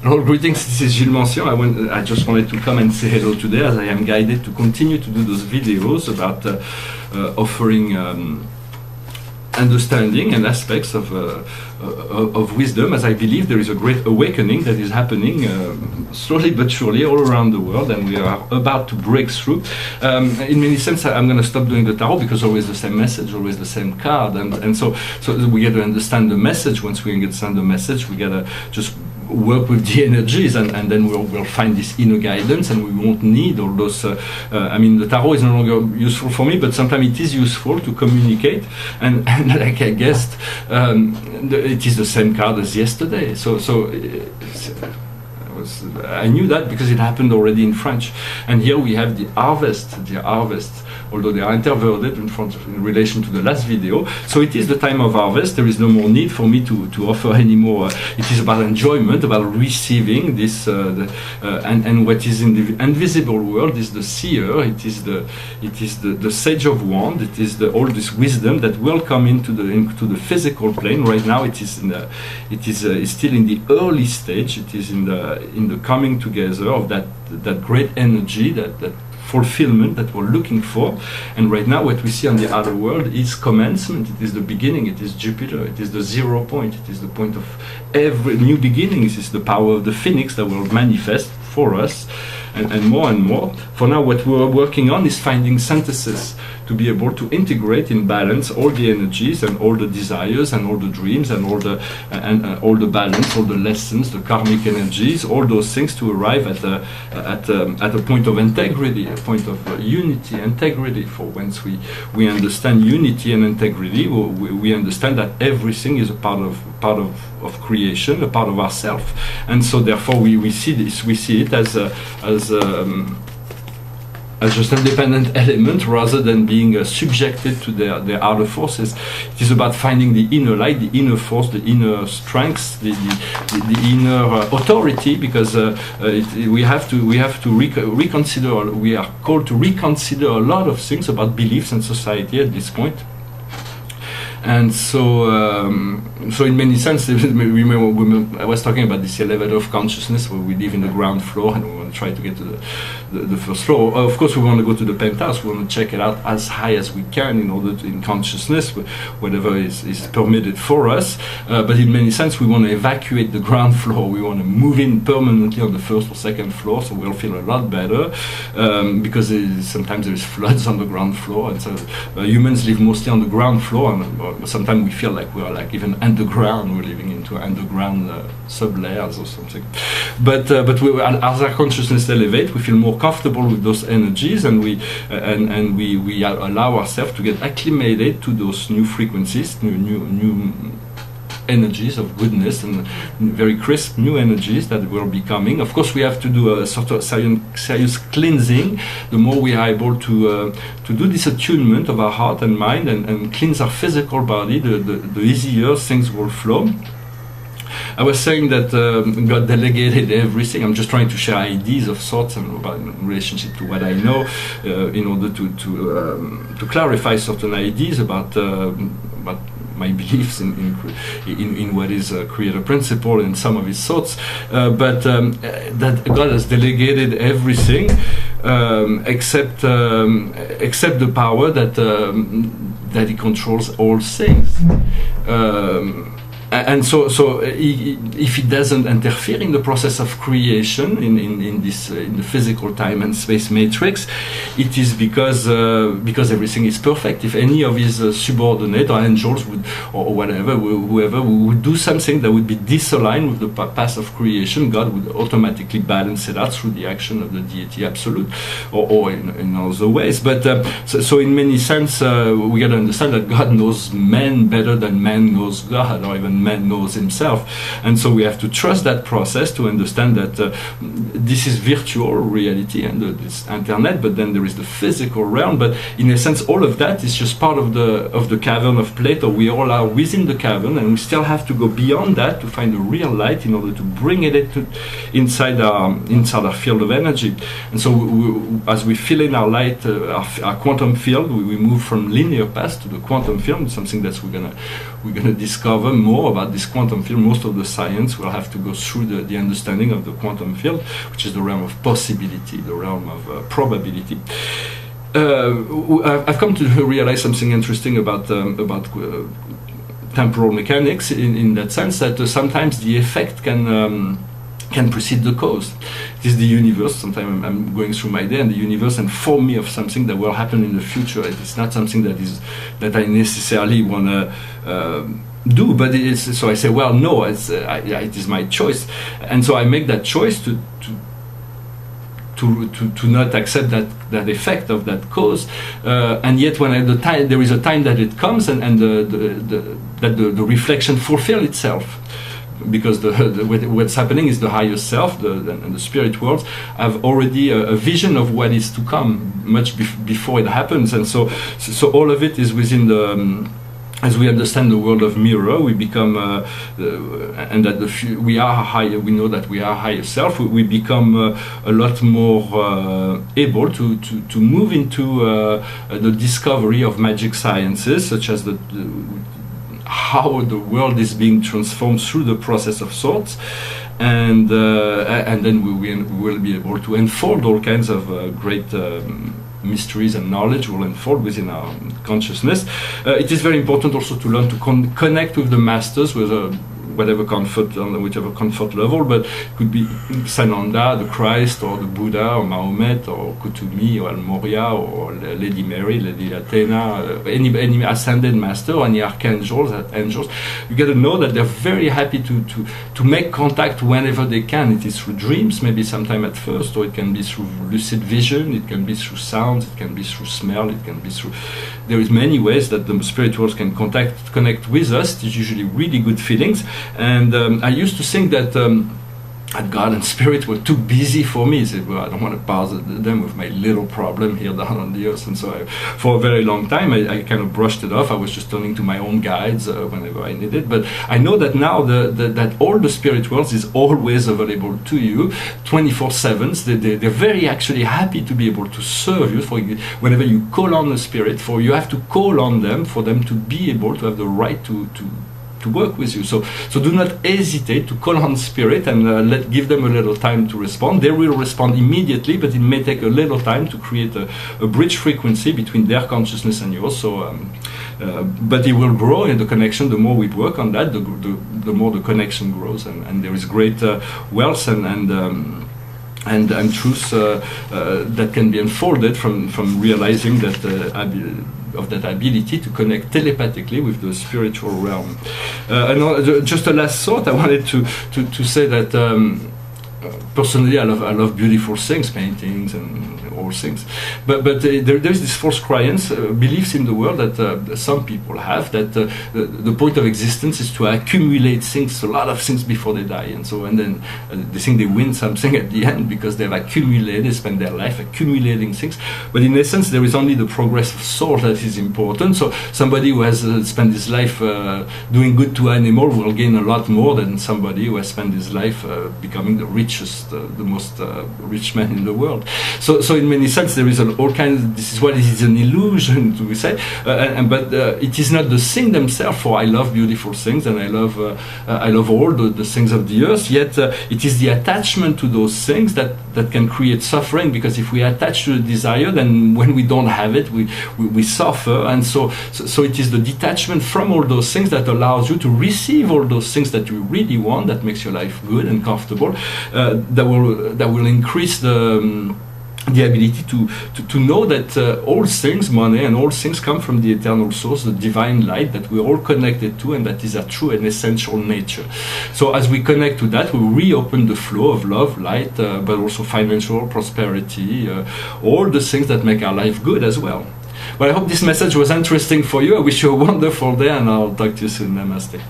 Hello, greetings, this is Gilles Mention. I just wanted to come and say hello today, as I am guided to continue to do those videos about offering understanding and aspects of wisdom, as I believe there is a great awakening that is happening slowly but surely all around the world, and we are about to break through. In many sense, I'm going to stop doing the tarot, because always the same message, always the same card, and so we got to understand the message. Once we understand the message, we got to just work with the energies, and then we'll find this inner guidance, and we won't need all those I mean, the tarot is no longer useful for me, but sometimes it is useful to communicate, and like I guessed, it is the same card as yesterday, so I knew that because it happened already in French. And here we have the harvest, although they are interworded in relation to the last video. So it is the time of harvest. There is no more need for me to offer any more. It is about enjoyment, about receiving this, and what is in the invisible world is the seer. It is the sage of wand. It is all this wisdom that will come into the physical plane. Right now, it is it's still in the early stage. It is in the coming together of that great energy, that fulfillment that we're looking for. And right now what we see on the outer world is commencement. It is the beginning. It is Jupiter. It is the 0 point. It is the point of every new beginning. It is the power of the phoenix that will manifest for us, and more and more. For now, what we're working on is finding synthesis to be able to integrate in balance all the energies and all the desires and all the dreams and all the balance, all the lessons, the karmic energies, all those things, to arrive at a point of integrity, a point of unity, integrity. For once we understand unity and integrity, we understand that everything is a part of creation, a part of ourself, and so therefore we see this. We see it as just an independent element, rather than being subjected to their outer forces. It is about finding the inner light, the inner force, the inner strength, the inner authority, because we have to reconsider. We are called to reconsider a lot of things about beliefs and society at this point. And so in many sense, I was talking about this elevator of consciousness, where we live in the ground floor and we want to try to get to the first floor. Of course, we want to go to the penthouse. We want to check it out as high as we can in order to, in consciousness, whatever is permitted for us. But in many sense, we want to evacuate the ground floor. We want to move in permanently on the first or second floor, so we'll feel a lot better, because sometimes there is floods on the ground floor, and so humans live mostly on the ground floor, and sometimes we feel like we are like even underground. We're living into underground sub-layers or something. But as our consciousness elevates, we feel more comfortable with those energies, and we allow ourselves to get acclimated to those new frequencies, new energies of goodness, and very crisp new energies that will be coming. Of course, we have to do a sort of serious cleansing. The more we are able to do this attunement of our heart and mind, and cleanse our physical body, the easier things will flow. I was saying that God delegated everything. I'm just trying to share ideas of sorts and about in relationship to what I know, in order to clarify certain ideas about my beliefs in what is a creator principle and some of his thoughts, but that God has delegated everything except the power that he controls all things. And so if he doesn't interfere in the process of creation in the physical time and space matrix, it is because everything is perfect. If any of his subordinate or angels would, or whatever, whoever would do something that would be disaligned with the path of creation, God would automatically balance it out through the action of the deity absolute, or in other ways. But so in many sense, we got to understand that God knows man better than man knows God, or even man knows himself. And so we have to trust that process to understand that this is virtual reality and this internet, but then there is the physical realm. But in a sense, all of that is just part of the cavern of Plato. We all are within the cavern, and we still have to go beyond that to find the real light in order to bring it inside our field of energy. And so as we fill in our light, our quantum field, we move from linear paths to the quantum field, something that we're going to discover more about this quantum field. Most of the science will have to go through the understanding of the quantum field, which is the realm of possibility, the realm of probability. I've come to realize something interesting about temporal mechanics in that sense, that sometimes the effect can precede the cause. It is the universe. Sometimes I'm going through my day and the universe inform me of something that will happen in the future. It's not something that I necessarily want to do, but so I say, well, no, it is my choice, and so I make that choice to not accept that effect of that cause, and yet when there is a time that it comes and the reflection fulfills itself, because what's happening is the higher self and the spirit worlds have already a vision of what is to come much before it happens, and so all of it is within the. As we understand the world of mirror, we become, and that we are higher. We know that we are higher self. We become a lot more able to move into the discovery of magic sciences, such as how the world is being transformed through the process of thoughts, and then we will be able to unfold all kinds of great. Mysteries and knowledge will unfold within our consciousness. It is very important also to learn to connect with the masters with whatever comfort, on whichever comfort level, but it could be Sananda, the Christ, or the Buddha, or Mahomet, or Kutumi, or Al-Moria, or Lady Mary, Lady Athena, any ascended master, or any archangels, angels. You got to know that they're very happy to make contact whenever they can. It is through dreams, maybe sometime at first, or it can be through lucid vision, it can be through sounds, it can be through smell, it can be through... There is many ways that the spirit worlds can connect with us. It is usually really good feelings. And I used to think that God and Spirit were too busy for me. I said, well, I don't want to bother them with my little problem here down on the earth. And so for a very long time, I kind of brushed it off. I was just turning to my own guides whenever I needed. But I know that now that all the spirit worlds is always available to you, 24/7. They're very actually happy to be able to serve you. For whenever you call on the spirit, you have to call on them for them to be able to have the right to work with you. So do not hesitate to call on spirit and give them a little time to respond. They will respond immediately, but it may take a little time to create a bridge frequency between their consciousness and yours. So, but it will grow in the connection. The more we work on that, the more the connection grows, and there is great wealth and truth that can be unfolded from realizing that of that ability to connect telepathically with the spiritual realm. And just a last thought, I wanted to say that personally I love beautiful things, paintings and all things, but there's this false croyance, beliefs in the world that some people have, that the point of existence is to accumulate things, a lot of things before they die, and then they think they win something at the end because they've accumulated, spent their life accumulating things. But in essence, there is only the progress of soul that is important. So somebody who has spent his life doing good to animals will gain a lot more than somebody who has spent his life becoming the richest, the most rich man in the world. So in many sense, there is all kinds. This is what is an illusion, to say, but it is not the thing themselves. For I love beautiful things, and I love all the things of the earth. Yet it is the attachment to those things that can create suffering. Because if we attach to the desire, then when we don't have it, we suffer. And so it is the detachment from all those things that allows you to receive all those things that you really want, that makes your life good and comfortable. That will increase the ability to know that all things, money and all things, come from the eternal source, the divine light that we're all connected to, and that is a true and essential nature. So as we connect to that, we reopen the flow of love, light, but also financial prosperity, all the things that make our life good as well. Well, I hope this message was interesting for you. I wish you a wonderful day, and I'll talk to you soon. Namaste.